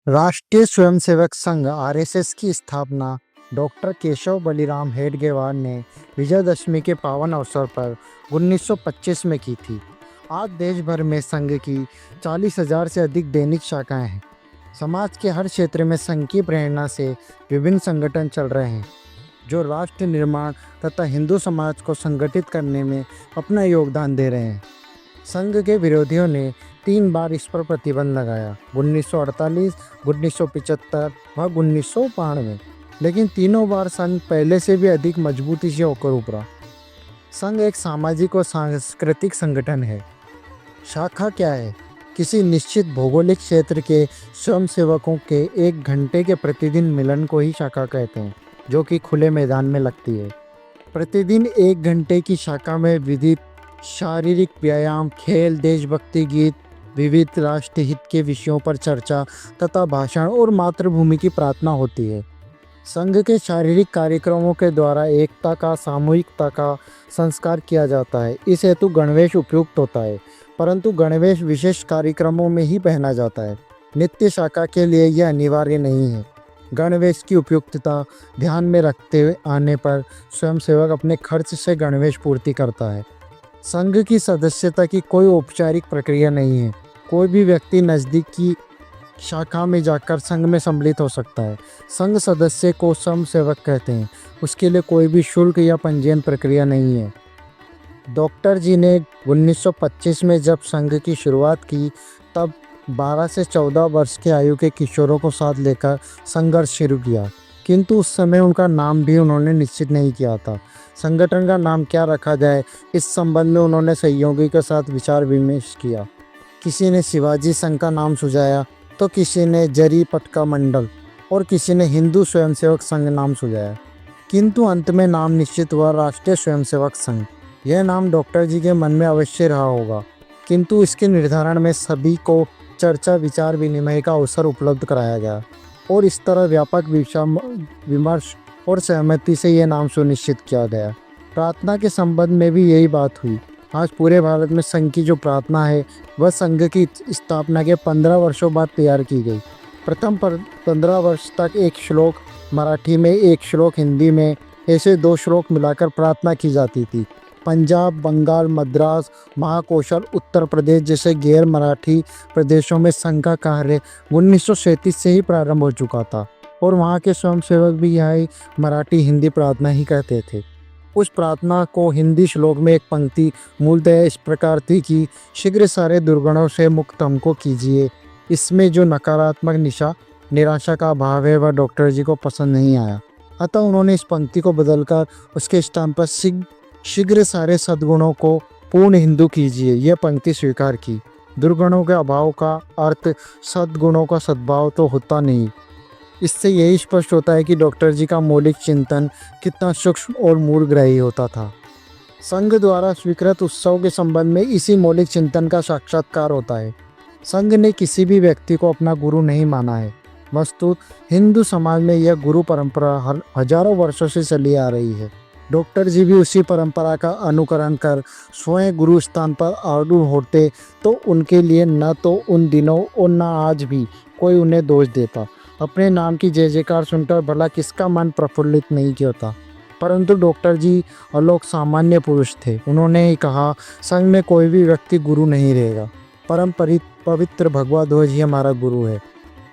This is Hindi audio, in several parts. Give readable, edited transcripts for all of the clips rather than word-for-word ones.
राष्ट्रीय स्वयंसेवक संघ आरएसएस की स्थापना डॉक्टर केशव बलिराम हेडगेवार ने विजयदशमी के पावन अवसर पर 1925 में की थी। आज देश भर में संघ की 40,000 से अधिक दैनिक शाखाएं हैं। समाज के हर क्षेत्र में संघ की प्रेरणा से विभिन्न संगठन चल रहे हैं जो राष्ट्र निर्माण तथा हिंदू समाज को संगठित करने में अपना योगदान दे रहे हैं। संघ के विरोधियों ने 3 बार इस पर प्रतिबंध लगाया, 1948, 1975 व 1992, लेकिन तीनों बार संघ पहले से भी अधिक मजबूती से होकर उभरा। संघ एक सामाजिक और सांस्कृतिक संगठन है। शाखा क्या है? किसी निश्चित भौगोलिक क्षेत्र के स्वयंसेवकों के 1 घंटे के प्रतिदिन मिलन को ही शाखा कहते हैं, जो कि खुले मैदान में लगती है। प्रतिदिन 1 घंटे की शाखा में विविध शारीरिक व्यायाम, खेल, देशभक्ति गीत, विविध राष्ट्रहित के विषयों पर चर्चा तथा भाषण और मातृभूमि की प्रार्थना होती है। संघ के शारीरिक कार्यक्रमों के द्वारा एकता का, सामूहिकता का संस्कार किया जाता है। इस हेतु गणवेश उपयुक्त होता है, परंतु गणवेश विशेष कार्यक्रमों में ही पहना जाता है। नित्य शाखा के लिए यह अनिवार्य नहीं है। गणवेश की उपयुक्तता ध्यान में रखते हुए आने पर स्वयंसेवक अपने खर्च से गणवेश पूर्ति करता है। संघ की सदस्यता की कोई औपचारिक प्रक्रिया नहीं है। कोई भी व्यक्ति नज़दीक की शाखा में जाकर संघ में सम्मिलित हो सकता है। संघ सदस्य को स्वयंसेवक कहते हैं। उसके लिए कोई भी शुल्क या पंजीयन प्रक्रिया नहीं है। डॉक्टर जी ने 1925 में जब संघ की शुरुआत की, तब 12 से 14 वर्ष के आयु के किशोरों को साथ लेकर संघर्ष शुरू किया, किंतु उस समय उनका नाम भी उन्होंने निश्चित नहीं किया था। संगठन का नाम क्या रखा जाए, इस संबंध में उन्होंने सहयोगी के साथ विचार विमर्श किया। किसी ने शिवाजी संघ का नाम सुझाया, तो किसी ने जरी पटका मंडल और किसी ने हिंदू स्वयंसेवक संघ नाम सुझाया, किंतु अंत में नाम निश्चित हुआ राष्ट्रीय स्वयंसेवक संघ। यह नाम डॉक्टर जी के मन में अवश्य रहा होगा, किंतु इसके निर्धारण में सभी को चर्चा, विचार विनिमय का अवसर उपलब्ध कराया गया और इस तरह व्यापक विमर्श और सहमति से यह नाम सुनिश्चित किया गया। प्रार्थना के संबंध में भी यही बात हुई। आज पूरे भारत में संघ की जो प्रार्थना है, वह संघ की स्थापना के 15 वर्षों बाद तैयार की गई। प्रथम 15 वर्ष तक 1 श्लोक मराठी में, 1 श्लोक हिंदी में, ऐसे 2 श्लोक मिलाकर प्रार्थना की जाती थी। पंजाब, बंगाल, मद्रास, महाकौशल, उत्तर प्रदेश जैसे गैर मराठी प्रदेशों में संघ का कार्य 1937 से ही प्रारंभ हो चुका था और वहाँ के स्वयंसेवक भी यही मराठी हिंदी प्रार्थना ही कहते थे। उस प्रार्थना को हिंदी श्लोक में एक पंक्ति मूलतः इस प्रकार थी कि शीघ्र सारे दुर्गुणों से मुक्त हमको कीजिए। इसमें जो नकारात्मक निराशा का भाव है, वह डॉक्टर जी को पसंद नहीं आया। अतः उन्होंने इस पंक्ति को बदलकर उसके स्थान पर शीघ्र सारे सद्गुणों को पूर्ण हिंदू कीजिए, यह पंक्ति स्वीकार की। दुर्गुणों के अभाव का अर्थ सद्गुणों का सद्भाव तो होता नहीं। इससे यही स्पष्ट होता है कि डॉक्टर जी का मौलिक चिंतन कितना सूक्ष्म और मूलग्राही होता था। संघ द्वारा स्वीकृत उत्सव के संबंध में इसी मौलिक चिंतन का साक्षात्कार होता है। संघ ने किसी भी व्यक्ति को अपना गुरु नहीं माना है। वस्तुत हिंदू समाज में यह गुरु परंपरा हजारों वर्षों से चली आ रही है। डॉक्टर जी भी उसी परंपरा का अनुकरण कर स्वयं गुरु स्थान पर आरूढ़ होते, तो उनके लिए न तो उन दिनों और न आज भी कोई उन्हें दोष देता। अपने नाम की जय जयकार सुनकर भला किसका मन प्रफुल्लित नहीं किया था। परंतु डॉक्टर जी अलौक सामान्य पुरुष थे। उन्होंने ही कहा, संघ में कोई भी व्यक्ति गुरु नहीं रहेगा। परम पवित्र भगवा ध्वज ही हमारा गुरु है।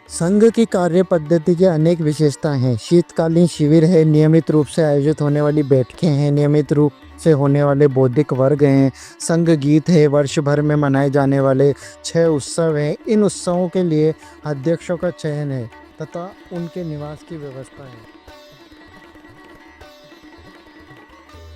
संघ की कार्य पद्धति की अनेक विशेषताएं हैं। शीतकालीन शिविर है, नियमित रूप से आयोजित होने वाली बैठकें हैं, नियमित रूप से होने वाले बौद्धिक वर्ग हैं, संघ गीत है, वर्ष भर में मनाए जाने वाले 6 उत्सव हैं। इन उत्सवों के लिए अध्यक्षों का चयन है तथा उनके निवास की व्यवस्था है।